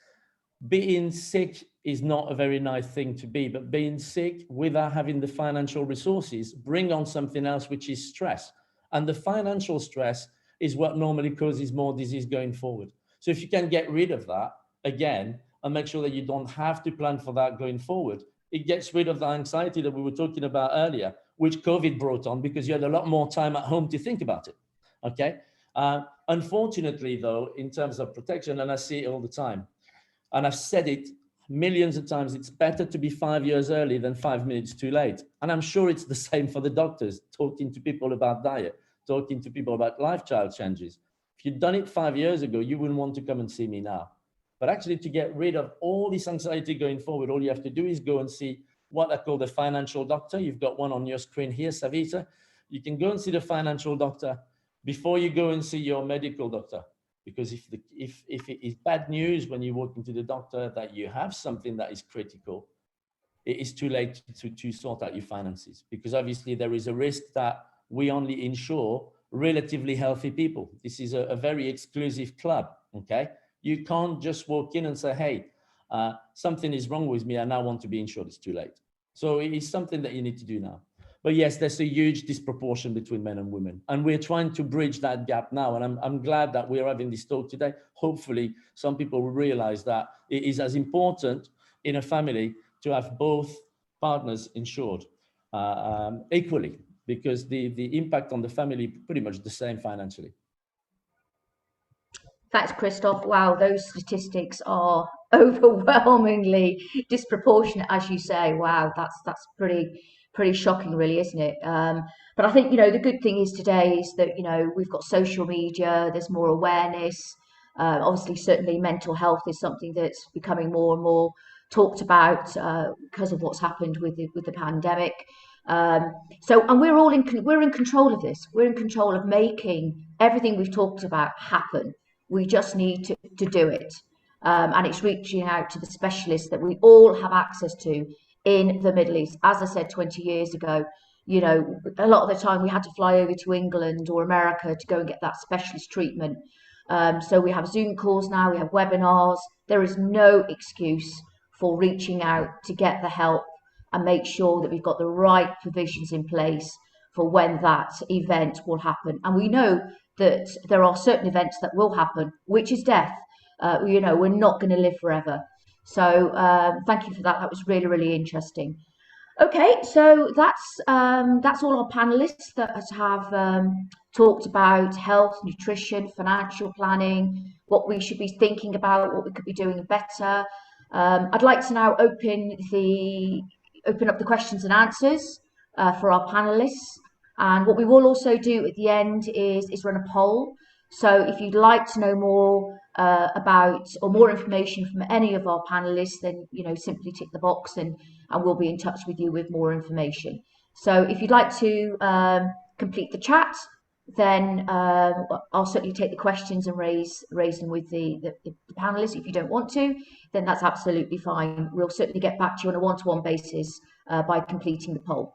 being sick is not a very nice thing to be, but being sick without having the financial resources bring on something else, which is stress. And the financial stress is what normally causes more disease going forward. So if you can get rid of that, again, and make sure that you don't have to plan for that going forward, it gets rid of the anxiety that we were talking about earlier, which COVID brought on, because you had a lot more time at home to think about it, okay? Unfortunately, though, in terms of protection, and I see it all the time, and I've said it millions of times, it's better to be 5 years early than 5 minutes too late. And I'm sure it's the same for the doctors, talking to people about diet, talking to people about lifestyle changes. If you'd done it 5 years ago, you wouldn't want to come and see me now. But actually, to get rid of all this anxiety going forward, all you have to do is go and see what I call the financial doctor. You've got one on your screen here, Savita. You can go and see the financial doctor before you go and see your medical doctor. Because if it is bad news when you walk into the doctor that you have something that is critical, it is too late to sort out your finances. Because obviously there is a risk that we only insure relatively healthy people. This is a very exclusive club, okay? You can't just walk in and say, hey, something is wrong with me, I now want to be insured. It's too late. So it is something that you need to do now. But yes, there's a huge disproportion between men and women. And we're trying to bridge that gap now. And I'm glad that we're having this talk today. Hopefully, some people will realize that it is as important in a family to have both partners insured equally, because the impact on the family is pretty much the same financially. Thanks, Christophe. Wow, those statistics are overwhelmingly disproportionate, as you say. Wow, that's pretty shocking, really, isn't it? But I think, you know, the good thing is today is that, you know, we've got social media, there's more awareness. Obviously, certainly mental health is something that's becoming more and more talked about because of what's happened with the pandemic. And we're in control of this. We're in control of making everything we've talked about happen. We just need to do it. And it's reaching out to the specialists that we all have access to in the Middle East. As I said 20 years ago, you know, a lot of the time we had to fly over to England or America to go and get that specialist treatment. So we have Zoom calls now, we have webinars. There is no excuse for reaching out to get the help and make sure that we've got the right provisions in place for when that event will happen. And we know that there are certain events that will happen, which is death. You know, we're not going to live forever. So thank you for that. That was really, really interesting. Okay, so that's all our panelists that have talked about health, nutrition, financial planning, what we should be thinking about, what we could be doing better. I'd like to now open up the questions and answers for our panelists. And what we will also do at the end is run a poll. So if you'd like to know more about or more information from any of our panelists, then simply tick the box and we'll be in touch with you with more information. So if you'd like to complete the chat, then I'll certainly take the questions and raise them with the panelists. If you don't want to, then that's absolutely fine. We'll certainly get back to you on a one-to-one basis by completing the poll.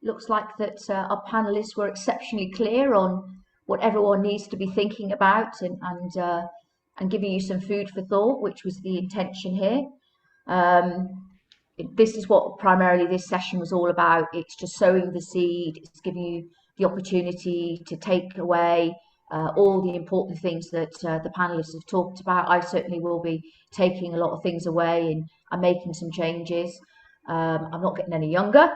Looks like that our panelists were exceptionally clear on what everyone needs to be thinking about and giving you some food for thought, which was the intention here. This is what primarily this session was all about. It's just sowing the seed. It's giving you the opportunity to take away all the important things that the panelists have talked about. I certainly will be taking a lot of things away and making some changes. I'm not getting any younger,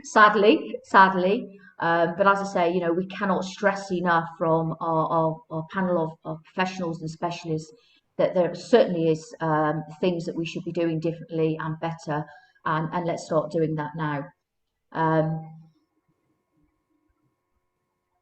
sadly. But as I say, we cannot stress enough from our panel of professionals and specialists that there certainly is things that we should be doing differently and better, and let's start doing that now.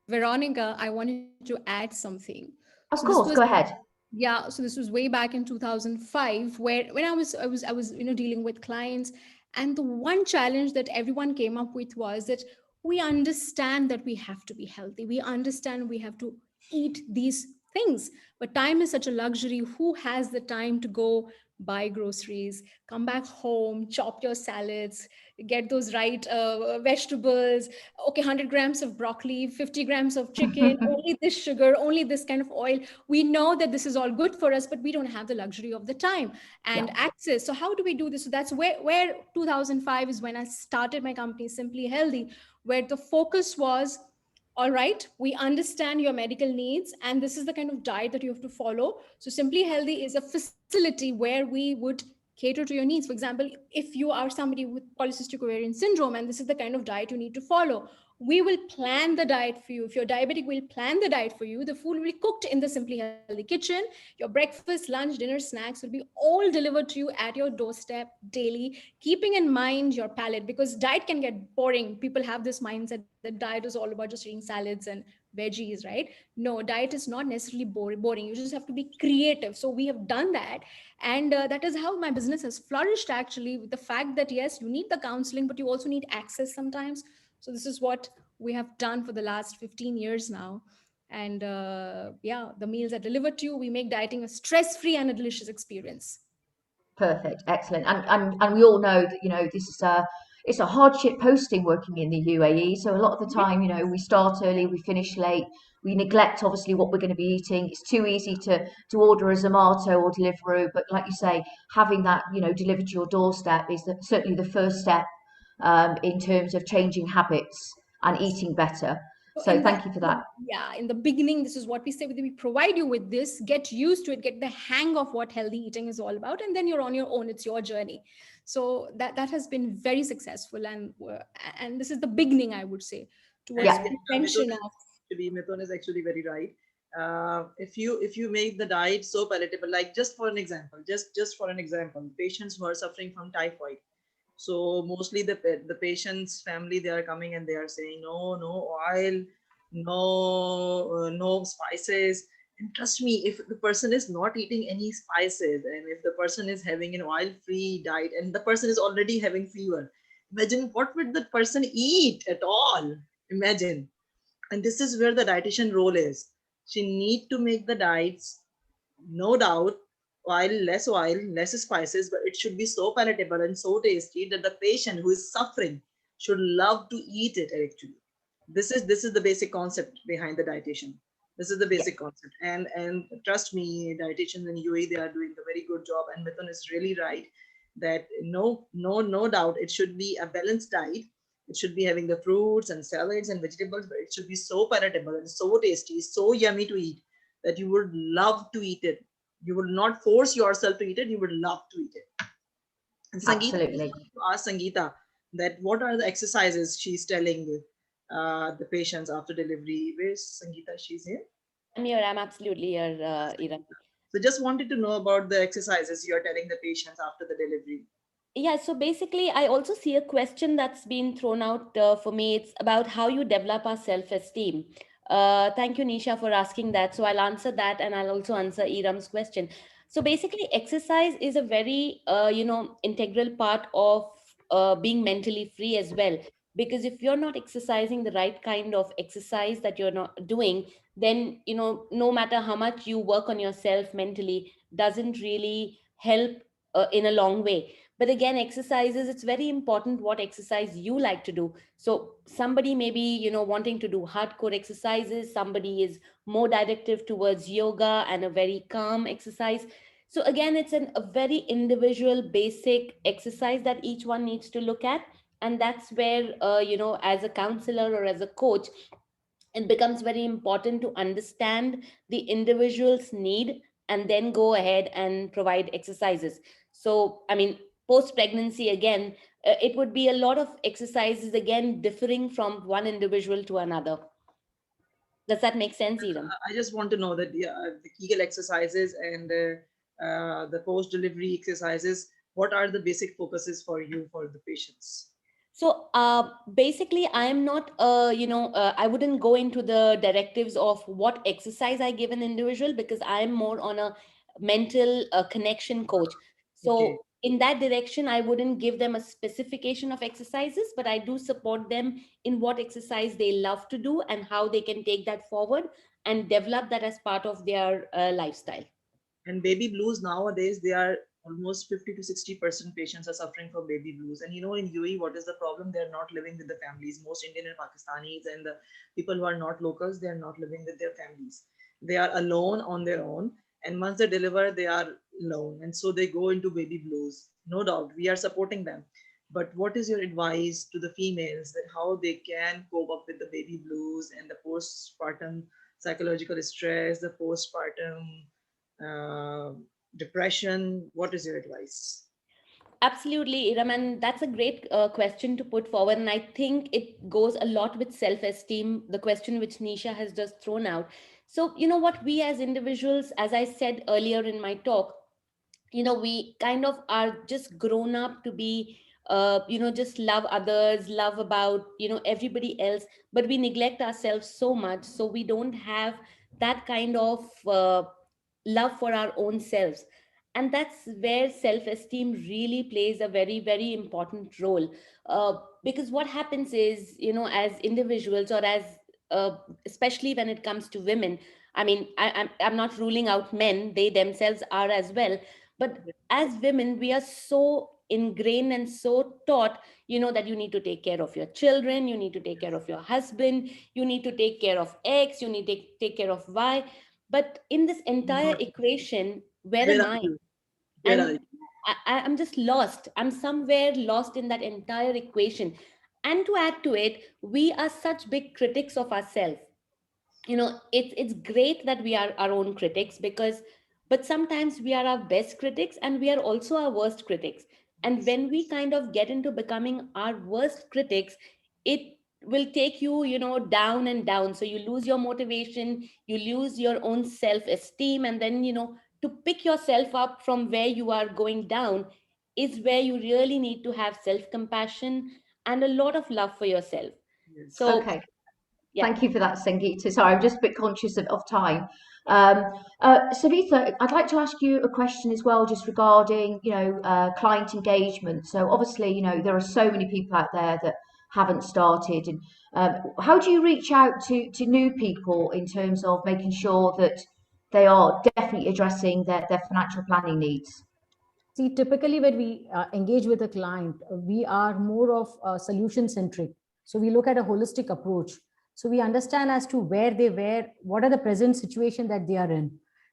Veronica, I wanted to add something. Of course, go ahead. Yeah, so this was way back in 2005, when I was dealing with clients, and the one challenge that everyone came up with was that we understand that we have to be healthy, we understand we have to eat these things, but time is such a luxury. Who has the time to go buy groceries, come back home, chop your salads, get those right vegetables? Okay, 100 grams of broccoli, 50 grams of chicken, only this sugar, only this kind of oil. We know that this is all good for us, but we don't have the luxury of the time and access. So how do we do this? So that's where 2005 is when I started my company, Simply Healthy, where the focus was, all right, we understand your medical needs, and this is the kind of diet that you have to follow. So Simply Healthy is a facility where we would cater to your needs. For example, if you are somebody with polycystic ovarian syndrome and this is the kind of diet you need to follow, we will plan the diet for you. If you're diabetic, we'll plan the diet for you. The food will be cooked in the Simply Healthy kitchen. Your breakfast, lunch, dinner, snacks will be all delivered to you at your doorstep daily, keeping in mind your palate, because diet can get boring. People have this mindset that diet is all about just eating salads and veggies, right? No, diet is not necessarily boring. You just have to be creative. So we have done that. And that is how my business has flourished, actually, with the fact that, yes, you need the counseling, but you also need access sometimes. So this is what we have done for the last 15 years now. And yeah, the meals are delivered to you. We make dieting a stress-free and a delicious experience. Perfect, excellent. And we all know that, this is it's a hardship posting working in the UAE. So a lot of the time, we start early, we finish late. We neglect obviously what we're going to be eating. It's too easy to order a Zomato or Deliveroo, but like you say, having that delivered to your doorstep is certainly the first step in terms of changing habits and eating better. So thank you for that. Yeah, in the beginning, this is what we say. We provide you with this, get used to it, get the hang of what healthy eating is all about, and then you're on your own. It's your journey. So that has been very successful, and this is the beginning, I would say, towards prevention of. Mitun is actually very right. If you make the diet so palatable, like just for an example, patients who are suffering from typhoid. So mostly the patient's family, they are coming and they are saying, no oil, no spices. And trust me, if the person is not eating any spices and if the person is having an oil-free diet and the person is already having fever, imagine what would the person eat at all? Imagine. And this is where the dietitian role is. She need to make the diets, no doubt, oil, less spices, but it should be so palatable and so tasty that the patient who is suffering should love to eat it actually. This is the basic concept behind the dietitian. This is the Yeah, basic concept. And trust me, dietitians in UAE, they are doing a very good job. And Mithun is really right that no doubt it should be a balanced diet. It should be having the fruits and salads and vegetables, but it should be so palatable and so tasty, so yummy to eat that you would love to eat it. You would not force yourself to eat it. You would love to eat it. And Sangeeta, I just absolutely. want to ask Sangeeta that what are the exercises she's telling the patients after delivery? Where's Sangeeta? She's here. I'm here. I'm absolutely here, Erum. So just wanted to know about the exercises you're telling the patients after the delivery. Yeah, so basically, I also see a question that's been thrown out for me. It's about how you develop our self-esteem. Thank you, Nisha, for asking that. So I'll answer that, and I'll also answer Iram's question. So basically, exercise is a very, integral part of being mentally free as well. Because if you're not exercising the right kind of exercise that you're not doing, then, no matter how much you work on yourself mentally, doesn't really help in a long way. But again, exercises, it's very important what exercise you like to do. So somebody may be, wanting to do hardcore exercises, somebody is more directive towards yoga and a very calm exercise. So again, it's a very individual basic exercise that each one needs to look at. And that's where, as a counselor or as a coach, it becomes very important to understand the individual's need and then go ahead and provide exercises. So I mean, post pregnancy, again, it would be a lot of exercises, again differing from one individual to another. Does that make sense, Eram? I just want to know that the Kegel exercises and the post-delivery exercises, what are the basic focuses for you for the patients? So basically, I am not, I wouldn't go into the directives of what exercise I give an individual, because I am more on a mental connection coach. Okay. So in that direction, I wouldn't give them a specification of exercises, but I do support them in what exercise they love to do and how they can take that forward and develop that as part of their lifestyle. And baby blues nowadays, they are almost 50 to 60% patients are suffering from baby blues. And in UAE, what is the problem? They're not living with the families. Most Indian and Pakistanis and the people who are not locals, they are not living with their families. They are alone on their own. And once they deliver, they are alone. And so they go into baby blues. No doubt, we are supporting them. But what is your advice to the females that how they can cope up with the baby blues and the postpartum psychological stress, the postpartum uh, depression? What is your advice? Absolutely, Iram, and that's a great question to put forward. And I think it goes a lot with self esteem, the question which Nisha has just thrown out. So, you know what, we as individuals, as I said earlier in my talk, we kind of are just grown up to be, just love others, love about, everybody else, but we neglect ourselves so much. So we don't have that kind of love for our own selves. And that's where self esteem really plays a very, very important role. Because what happens is, as individuals or as especially when it comes to women, I mean, I'm not ruling out men, they themselves are as well. But as women, we are so ingrained and so taught, that you need to take care of your children, you need to take care of your husband, you need to take care of X, you need to take care of Y. But in this entire Not equation, where where am are I? you? Where are And you? I'm just lost. I'm somewhere lost in that entire equation. And to add to it, we are such big critics of ourselves. It's great that we are our own critics, because but sometimes we are our best critics and we are also our worst critics. And when we kind of get into becoming our worst critics, it will take you, down and down. So you lose your motivation, you lose your own self esteem, and then, to pick yourself up from where you are going down is where you really need to have self compassion and a lot of love for yourself. Yes. So Okay. Yeah. Thank you for that, Sangeeta. Sorry, I'm just a bit conscious of time. Sangeeta, I'd like to ask you a question as well, just regarding, client engagement. So obviously, there are so many people out there that haven't started. And how do you reach out to new people in terms of making sure that they are definitely addressing their financial planning needs? See, typically when we engage with a client, we are more of solution centric. So we look at a holistic approach. So we understand as to where they were, what are the present situation that they are in,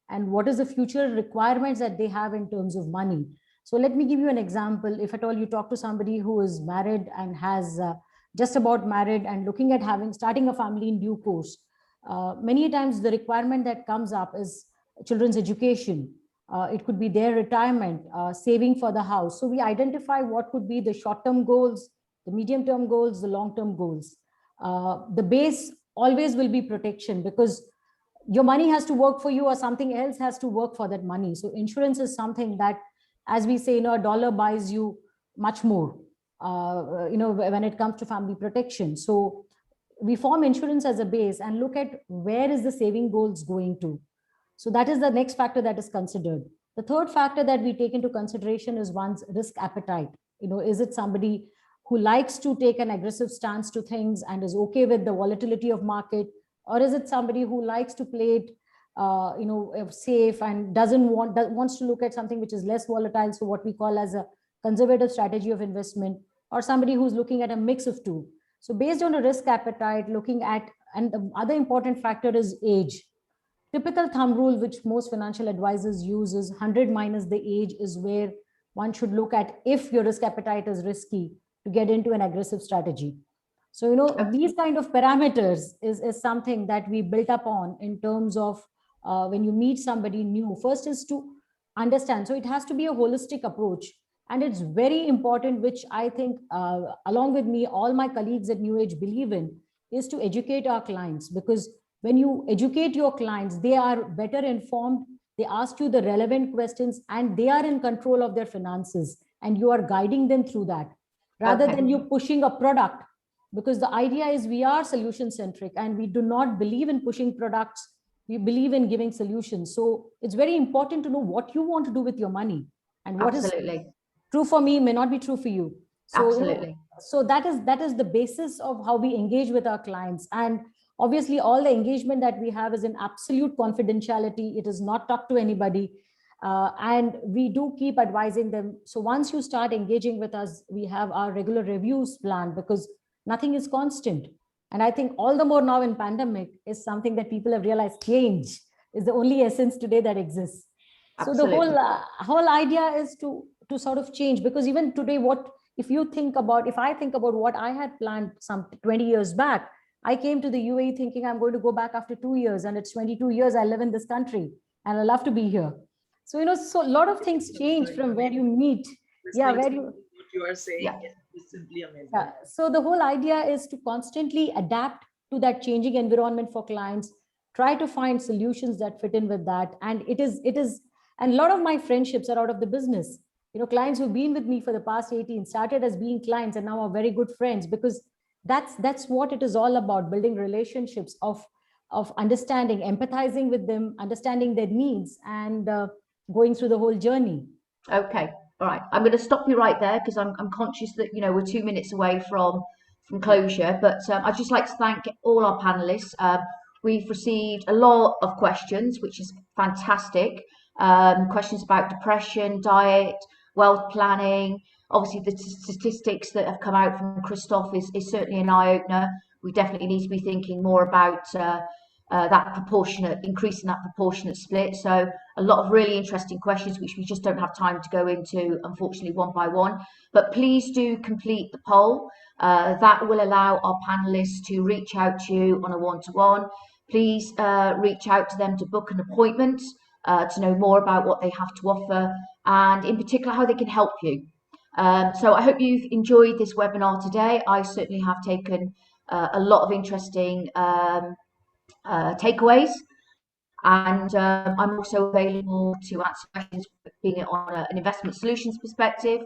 and what is the future requirements that they have in terms of money. So let me give you an example. If at all you talk to somebody who is married and has just about married and looking at starting a family in due course, many times the requirement that comes up is children's education. It could be their retirement, saving for the house. So we identify what could be the short-term goals, the medium-term goals, the long-term goals. The base always will be protection, because your money has to work for you or something else has to work for that money. So insurance is something that, as we say, a dollar buys you much more, when it comes to family protection. So we form insurance as a base and look at where is the saving goals going to. So that is the next factor that is considered. The third factor that we take into consideration is one's risk appetite. Is it somebody who likes to take an aggressive stance to things and is okay with the volatility of market, or is it somebody who likes to play it, safe and wants to look at something which is less volatile, so what we call as a conservative strategy of investment, or somebody who's looking at a mix of two. So based on a risk appetite, looking at, and the other important factor is age. Typical thumb rule which most financial advisors use is 100 minus the age is where one should look at if your risk appetite is risky to get into an aggressive strategy. So, these kind of parameters is something that we built up on in terms of when you meet somebody new. First is to understand. So it has to be a holistic approach. And it's very important, which I think, along with me, all my colleagues at New Age believe in, is to educate our clients. Because when you educate your clients, they are better informed, they ask you the relevant questions, and they are in control of their finances, and you are guiding them through that, rather than you pushing a product. Because the idea is we are solution centric and we do not believe in pushing products. We believe in giving solutions. So it's very important to know what you want to do with your money, and what is true for me may not be true for you. So, Absolutely. So that is the basis of how we engage with our clients. And obviously all the engagement that we have is in absolute confidentiality. It is not talked to anybody. And we do keep advising them. So once you start engaging with us, we have our regular reviews planned, because nothing is constant. And I think all the more now in pandemic is something that people have realized change is the only essence today that exists. Absolutely. So the whole idea is to sort of change, because even today, if I think about what I had planned some 20 years back, I came to the UAE thinking I'm going to go back after 2 years, and it's 22 years I live in this country and I love to be here. So, so a lot of things change from where you meet. What you are saying is simply amazing. Yeah. So the whole idea is to constantly adapt to that changing environment for clients, try to find solutions that fit in with that. And and a lot of my friendships are out of the business. Clients who've been with me for the past 18 started as being clients and now are very good friends, because that's what it is all about, building relationships of understanding, empathizing with them, understanding their needs, and going through the whole journey. Okay, all right. I'm going to stop you right there, because I'm conscious that we're 2 minutes away from closure. But I'd just like to thank all our panelists. We've received a lot of questions, which is fantastic. Questions about depression, diet, wealth planning. Obviously, the statistics that have come out from Christophe is certainly an eye-opener. We definitely need to be thinking more about increasing that proportionate split. So a lot of really interesting questions, which we just don't have time to go into, unfortunately, one by one. But please do complete the poll. That will allow our panelists to reach out to you on a one-to-one. Please reach out to them to book an appointment to know more about what they have to offer, and in particular how they can help you. So I hope you've enjoyed this webinar today. I certainly have taken a lot of interesting takeaways, and I'm also available to answer questions, being it on an investment solutions perspective,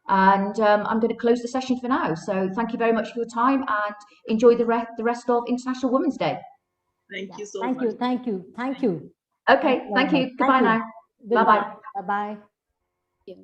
And I'm going to close the session for now. So thank you very much for your time and enjoy the rest of International Women's Day. Thank you so Thank much. you. Thank you. Thank you. Okay, thank you. Goodbye now. Goodbye. Bye-bye. Bye-bye. Yeah.